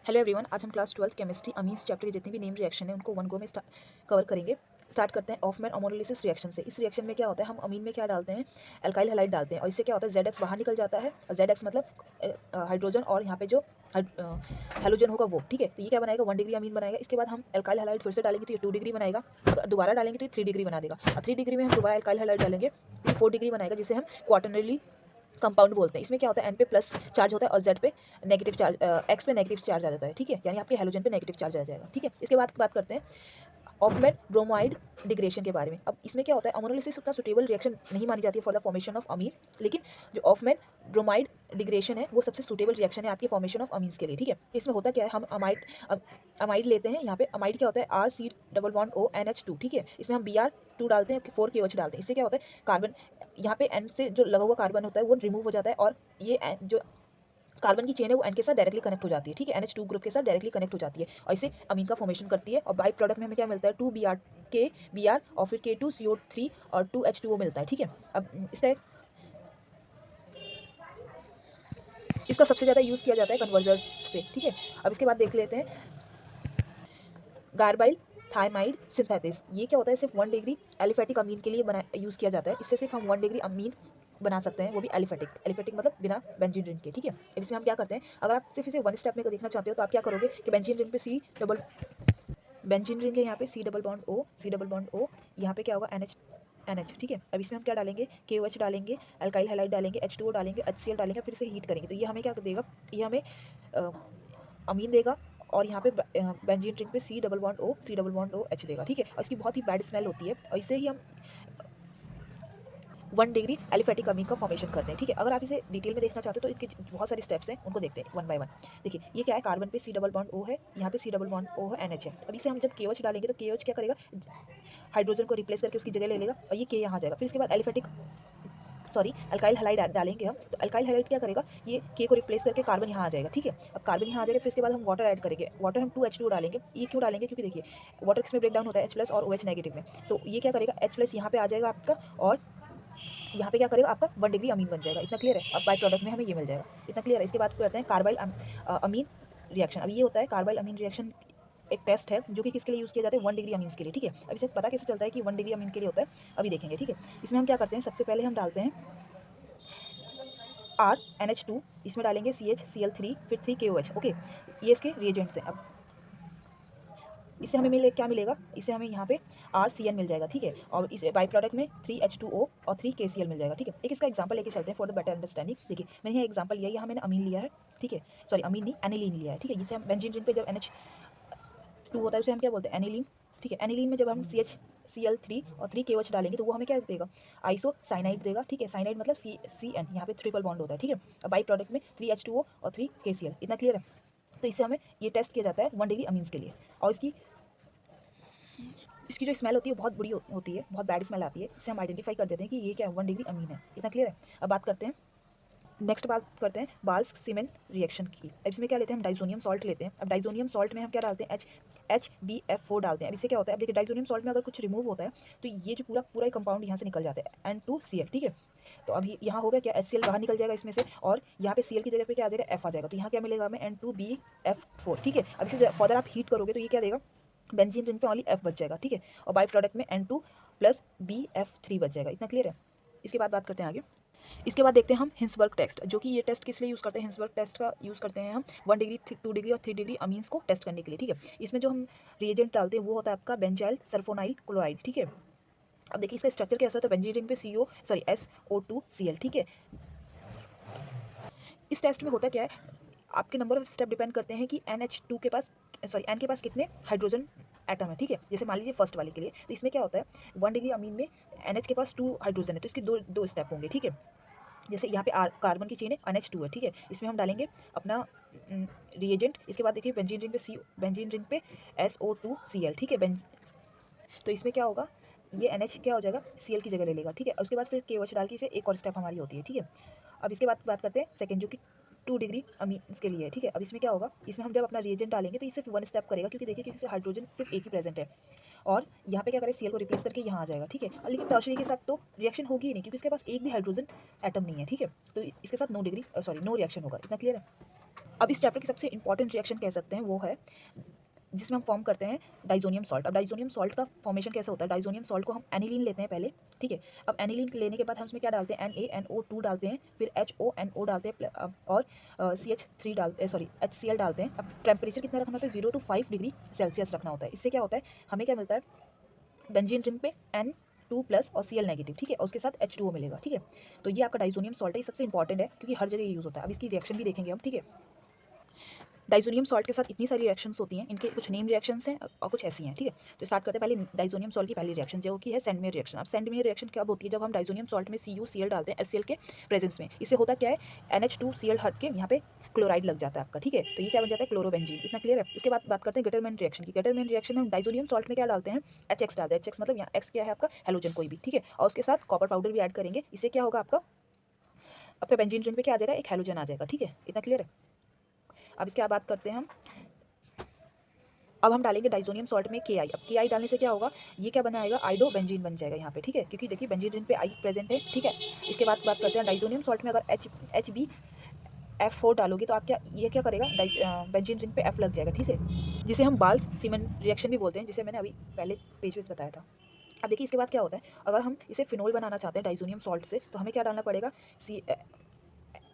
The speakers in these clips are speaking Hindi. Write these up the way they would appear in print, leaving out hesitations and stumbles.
हेलो एवरीवन, आज हम क्लास 12 केमिस्ट्री अमीन्स चैप्टर के जितने भी नेम रिएक्शन है उनको वन गो में कवर करेंगे। स्टार्ट करते हैं ऑफमैन अमोनोलिसिस रिएक्शन से। इस रिएक्शन में क्या होता है, हम अमीन में क्या डालते हैं, अल्काइल हैलाइड डालते हैं और इससे क्या होता है ZX बाहर निकल जाता है। ZX मतलब हाइड्रोजन और यहाँ पे जो हेलोजन होगा वो, ठीक है। तो ये क्या बनाएगा, 1 डिग्री अमीन बनाएगा। इसके बाद हम अल्काइल हैलाइड फिर से डालेंगे तो ये 2 डिग्री बनाएगा। अगर दोबारा डालेंगे तो ये 3 डिग्री बना देगा और 3 डिग्री में हम दोबारा अल्काइल हैलाइड डालेंगे तो ये 4 डिग्री बनाएगा, जिसे हम क्वाटरनरी कंपाउंड बोलते हैं। इसमें क्या होता है, N पे प्लस चार्ज होता है और Z पे नेगेटिव चार्ज, X पे नेगेटिव चार्ज आ जाता है, ठीक है। यानी आपके हेलोजन पे नेगेटिव चार्ज आ जाएगा, ठीक है। इसके बाद बात करते हैं ऑफमैन ब्रोमाइड डिग्रेशन के बारे में। अब इसमें क्या होता है, अमोनोलिसिस उतना सुटेबल रिएक्शन नहीं मानी जाती है फॉर द फॉर्मेशन ऑफ अमीन, लेकिन जो ऑफमैन ब्रोमाइड डिग्रेशन है वो सबसे सुटेबल रिएक्शन है आपके फॉर्मेशन ऑफ अमीन्स के लिए, ठीक है। इसमें होता क्या है, हम अमाइड लेते हैं। यहाँ पे अमाइड क्या होता है, RC double bond O NH2, ठीक है। इसमें हम Br2 डालते हैं, 4KOH डालते हैं। इससे क्या होता है, कार्बन यहाँ पे N से जो लगा हुआ कार्बन होता है वो रिमूव हो जाता है और ये जो कार्बन की चेन है वो N के साथ डायरेक्टली कनेक्ट हो जाती है, ठीक है। NH2 ग्रुप के साथ डायरेक्टली कनेक्ट हो जाती है और इससे अमीन का फॉर्मेशन करती है। और बाई प्रोडक्ट में हमें क्या मिलता है, 2Br और फिर K2CO3 और 2H2O मिलता है, ठीक है। अब इसका सबसे ज़्यादा यूज़ किया जाता है कन्वर्जर्स पे, ठीक है। अब इसके बाद देख लेते हैं गार्बाइल थायमाइड सिंथेसिस। ये क्या होता है, सिर्फ 1 डिग्री एलिफेटिक अमीन के लिए बना यूज़ किया जाता है। इससे सिर्फ हम 1 डिग्री अमीन बना सकते हैं, वो भी एलिफेटिक मतलब बिना बेंजीन रिंग के, ठीक है। अब इसमें हम क्या करते हैं, अगर आप सिर्फ इसे वन स्टेप में देखना चाहते हो तो आप क्या करोगे कि बेंजीन रिंग पे बेंजीन रिंग है, यहाँ पे C डबल बॉन्ड O यहाँ पे क्या होगा, NH, ठीक है। अब इसमें हम क्या डालेंगे, KOH डालेंगे, अल्काइल हैलाइड डालेंगे, H2O डालेंगे, HCl डालेंगे, फिर से हीट करेंगे तो ये हमें क्या देगा, ये हमें अमीन देगा। और यहाँ पे बेंजीन रिंग पे C double bond O H देगा, ठीक है। और इसकी बहुत ही बैड स्मेल होती है और इससे ही हम 1 डिग्री एलिफेटिक अमीन का फॉर्मेशन करते हैं, ठीक है। अगर आप इसे डिटेल में देखना चाहते हो तो इसके बहुत सारे स्टेप्स हैं, उनको देखते हैं वन बाय वन। देखिए ये क्या है, कार्बन पे C डबल बॉन्ड O है, यहाँ पे C डबल बॉन्ड O है, NH है। अब इसे हम जब KOH डालेंगे तो KOH क्या करेगा, हाइड्रोजन को रिप्लेस करके उसकी जगह ले लेगा और ये K यहाँ आ जाएगा। फिर इसके बाद अल्काइल हैलाइड डालेंगे हम, तो अल्काइल हैलाइड क्या करेगा, ये K को रिप्लेस करके कार्बन यहाँ आ जाएगा, ठीक है। अब कार्बन यहाँ आ जाएगा, फिर इसके बाद हम वाटर ऐड करेंगे। वाटर हम 2H2 डालेंगे। ये क्यों डालेंगे, क्योंकि देखिए वाटर किसमें ब्रेक डाउन होता है, H+ और OH नेगेटिव में। तो ये क्या करेगा, H+ यहाँ पे आ जाएगा आपका और यहाँ पे क्या करेगा, आपका 1 डिग्री अमीन बन जाएगा। इतना क्लियर है। अब बाई प्रोडक्ट में हमें ये मिल जाएगा, इतना क्लियर है। इसके बाद करते हैं कार्बाइल अमीन रिएक्शन। अब ये होता है कार्बाइल अमीन रिएक्शन, एक टेस्ट है जो कि किसके लिए यूज़ किया जाता है, 1 डिग्री अमीन्स के लिए, ठीक है। अब इसे पता कैसे चलता है कि 1 डिग्री अमीन के लिए होता है, अभी देखेंगे, ठीक है। इसमें हम क्या करते हैं, सबसे पहले हम डालते हैं RNH2, इसमें डालेंगे CHCl3 फिर 3KOH, ओके। ये इसके रिएजेंट्स हैं। अब इससे हमें क्या मिलेगा, इससे हमें यहाँ पे RCN मिल जाएगा, ठीक है। और इस बाई प्रोडक्ट में 3H2O और 3KCl मिल जाएगा, ठीक है। एक इसका एग्जांपल लेके चलते हैं फॉर द बेटर अंडरस्टैंडिंग। देखिए मैंने यहाँ एग्जांपल लिया है, यहाँ मैंने अमीन लिया है, ठीक है। सॉरी अमीन नहीं, एनिलीन लिया है, ठीक है। जिसे हम बेंजीन रिंग पे जब NH2 होता है उसे हम क्या बोलते हैं, एनिलीन, ठीक है। एनिलीन में जब हम CHCl3 और 3KOH डालेंगे तो वो हमें क्या देगा, आइसोसाइनाइड देगा, ठीक है। साइनाइड मतलब CN, यहाँ पे ट्रिपल बॉन्ड होता है, ठीक है। अब बाई प्रोडक्ट में 3H2O और 3KCl, इतना क्लियर है। तो इससे हमें ये टेस्ट किया जाता है 1 डिग्री अमीन्स के लिए। और इसकी जो स्मेल होती है बहुत बुरी होती है, बहुत बैड स्मेल आती है। इससे हम आइडेंटिफाई कर देते हैं कि ये क्या है, 1 डिग्री अमीन है, इतना क्लियर है। अब बात करते हैं बाल्स सीमेन रिएक्शन की। अब इसमें क्या लेते हैं, हम डाइजोनियम सॉल्ट लेते हैं। अब डाइजोनियम सॉल्ट में हम क्या डालते हैं, HBF4 डालते हैं। अब इससे क्या होता है, अब देखिए डाइजोनियम सॉल्ट में अगर कुछ रिमूव होता है तो ये जो पूरा कंपाउंड यहाँ से निकल जाता है, N2Cl, ठीक है। तो अभी यहाँ हो गया क्या, HCl बाहर निकल जाएगा इसमें से और यहाँ पे Cl की जगह पे क्या आ जाएगा, F आ जाएगा। तो यहाँ क्या मिलेगा हमें, N2BF4, ठीक है। अब इसे फर्दर आप हीट करोगे तो ये क्या देगा, बेंजीन रिंग पे ओनली F बच जाएगा, ठीक है। और बाई प्रोडक्ट में N2 + BF3 बच जाएगा, इतना क्लियर है। इसके बाद बात करते हैं आगे। इसके बाद देखते हैं हम हिंसबर्ग टेस्ट, जो कि ये टेस्ट किस लिए यूज़ करते हैं, हिंसबर्ग टेस्ट का यूज़ करते हैं हम 1 डिग्री 2 डिग्री और 3 डिग्री अमीन्स को टेस्ट करने के लिए, ठीक है। इसमें जो हम रिएजेंट डालते हैं वो होता है आपका बेंजाइल सल्फोनाइल क्लोराइड, ठीक है। अब देखिए इसका स्ट्रक्चर कैसा होता है, बेंजीन रिंग पे SO2Cl, ठीक है। इस टेस्ट में होता क्या है, आपके नंबर ऑफ स्टेप डिपेंड करते हैं कि NH2 के पास N के पास कितने हाइड्रोजन एटम है, ठीक है। जैसे मान लीजिए फर्स्ट वाले के लिए, तो इसमें क्या होता है, 1 डिग्री अमीन में NH के पास 2 हाइड्रोजन है, तो इसके दो स्टेप होंगे, ठीक है। जैसे यहाँ पे कार्बन की चेन है, NH2 है, ठीक है। इसमें हम डालेंगे अपना रिएजेंट। इसके बाद देखिए बेंजीन रिंग पे SO2Cl, ठीक है। तो इसमें क्या होगा, ये NH क्या हो जाएगा, Cl की जगह ले लेगा, ठीक है। उसके बाद फिर KOH डाल के इसे एक और स्टेप हमारी होती है, ठीक है। अब इसके बाद बात करते हैं सेकंड, जो कि 2 डिग्री अमीन्स के लिए है, ठीक है। अब इसमें क्या होगा, इसमें हम जब अपना रिएजेंट डालेंगे तो ये सिर्फ 1 स्टेप करेगा, क्योंकि देखिए क्योंकि हाइड्रोजन सिर्फ एक ही प्रेजेंट है। और यहाँ पे क्या करें, Cl को रिप्लेस करके यहाँ आ जाएगा, ठीक है। और लेकिन टर्शरी के साथ तो रिएक्शन होगी ही नहीं, क्योंकि इसके पास एक भी हाइड्रोजन एटम नहीं है, ठीक है। तो इसके साथ नो रिएक्शन होगा, इतना क्लियर है। अब इस चैप्टर की सबसे इंपॉर्टेंट रिएक्शन कह सकते हैं वो है जिसमें हम फॉर्म करते हैं डाइजोनियम सॉल्ट। अब डाइजोनियम सॉल्ट का फॉर्मेशन कैसे होता है, डाइजोनियम सॉल्ट को हम एनिलीन लेते हैं पहले, ठीक है। अब एनिलीन लेने के बाद हम उसमें क्या डालते हैं, NaNO2 डालते हैं, फिर HONO डालते हैं और CH3 डालते सॉरी HCl डालते हैं। अब टेम्परेचर कितना रखना होता है, 0 to 5 डिग्री सेल्सियस रखना होता है। इससे क्या होता है, हमें क्या मिलता है, बेंजीन रिंग पे N2+ और Cl नेगेटिव, ठीक है, और उसके साथ H2O मिलेगा, ठीक है। तो ये आपका डाइजोनियम सॉल्ट है, ये सबसे इंपॉर्टेंट है क्योंकि हर जगह यूज़ होता है। अब इसकी रिएक्शन भी देखेंगे हम, ठीक है। डाइजोनियम सॉल्ट के साथ इतनी सारी रिएक्शंस होती हैं, इनके कुछ नेम रिएक्शंस हैं और कुछ ऐसी हैं, ठीक है। तो स्टार्ट करते हैं पहले डाइजोनियम सॉल्ट की पहली रिएक्शन जो कि है सेंडमेयर रिएक्शन। अब सेंडमेयर रिएक्शन कब होती है, जब हम डाइजोनियम सॉल्ट में CuCl डालते हैं HCl के प्रेजेंस में। इससे होता क्या है, NH2Cl हट के यहाँ पे क्लोराइड लग जाता है आपका, ठीक है। तो ये क्या बन जाता है, क्लोरोबेंजीन। इतना क्लियर है। इसके बाद बात करते हैं गटरमैन रिएक्शन की। गटरमैन रिएक्शन में हम डाइजोनियम सॉल्ट में क्या डालते हैं, HX डालते हैं। HX मतलब यहाँ X क्या है आपका, हेलोजन कोई भी, ठीक है, और उसके साथ कॉपर पाउडर भी ऐड करेंगे। इससे क्या होगा आपका बेंजीन रिंग पे क्या आ जाएगा, एक हेलोजन आ जाएगा, ठीक है। इतना क्लियर है। अब इसके बाद बात करते हैं अब हम डालेंगे डाइजोनियम सॉल्ट में Ki। अब Ki डालने से क्या होगा, ये क्या बनाएगा, आइडो बेंजीन बन जाएगा यहाँ पे, ठीक है, क्योंकि देखिए बेंजीन रिंग पे I प्रेजेंट है, ठीक है। इसके बाद बात करते हैं डाइजोनियम सॉल्ट में अगर HbF4 डालोगे तो आप ये क्या करेगा, बेंजीन रिंग पे F लग जाएगा, ठीक है, जिसे हम बाल्स सीमन रिएक्शन भी बोलते हैं, जिसे मैंने अभी पहले पेज पे बताया था। अब देखिए इसके बाद क्या होता है, अगर हम इसे फिनोल बनाना चाहते हैं डाइजोनियम सॉल्ट से, तो हमें क्या डालना पड़ेगा,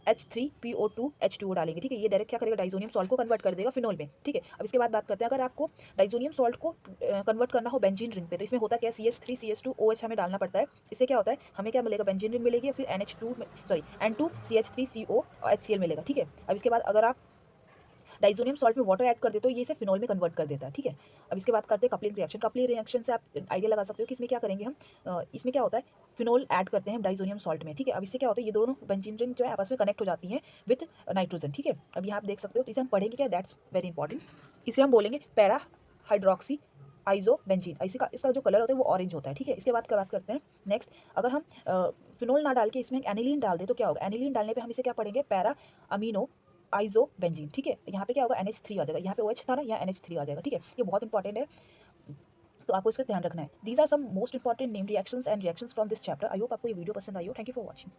H3PO2H2O डालेंगे, ठीक है। ये डायरेक्ट क्या करेगा, डाइजोनियम सॉल्ट को कन्वर्ट कर देगा फिनोल में, ठीक है। अब इसके बाद बात करते हैं, अगर आपको डाइजोनियम सॉल्ट को कन्वर्ट करना हो बेंजीन रिंग पे, तो इसमें होता क्या है, CH3CH2OH हमें डालना पड़ता है। इससे क्या होता है, हमें क्या मिलेगा, बेंजीन रिंग मिलेगी, फिर N2CH3CO और HCl मिलेगा, ठीक है। अब इसके बाद अगर आप डाइजोनियम सॉल्ट में वाटर ऐड कर देते हो, ये इसे फिनोल में कन्वर्ट कर देता है, ठीक है। अब इसके बाद करते हैं कपलिंग रिएक्शन। कपलिंग रिएक्शन से आप आइडिया लगा सकते हो कि इसमें क्या करेंगे हम, इसमें क्या होता है, फिनोल ऐड करते हैं डाइजोनियम सॉल्ट में, ठीक है। अब इससे क्या होता है, ये दोनों बेंजीन रिंग जो है आपस में कनेक्ट हो जाती हैं विथ नाइट्रोजन, ठीक है। अब यहाँ आप देख सकते हो, तो इसे हम पढ़ेंगे क्या, दैट्स वेरी इंपॉर्टेंट। इसे हम बोलेंगे पैरा हाइड्रोक्सी आइजो बेंजीन। इसका जो कलर होता है वो ऑरेंज होता है, ठीक है। इसके बाद क्या बात करते हैं नेक्स्ट, अगर हम फिनोल ना डाल के इसमें एनिलीन डाल दें तो क्या होगा, एनिलीन डालने पे हम इसे क्या पढ़ेंगे, पैरा अमीनो आइजो बेंजीन, ठीक है। यहाँ पे क्या होगा, NH3 आ जाएगा, यहाँ पे OH था ना, यहाँ NH3 आ जाएगा, ठीक है। ये बहुत इंपॉर्टेंट है, तो आपको इसका ध्यान रखना है। These are some most important name reactions and reactions from this chapter. I hope आपको ये वीडियो पसंद आई हो। Thank you for watching.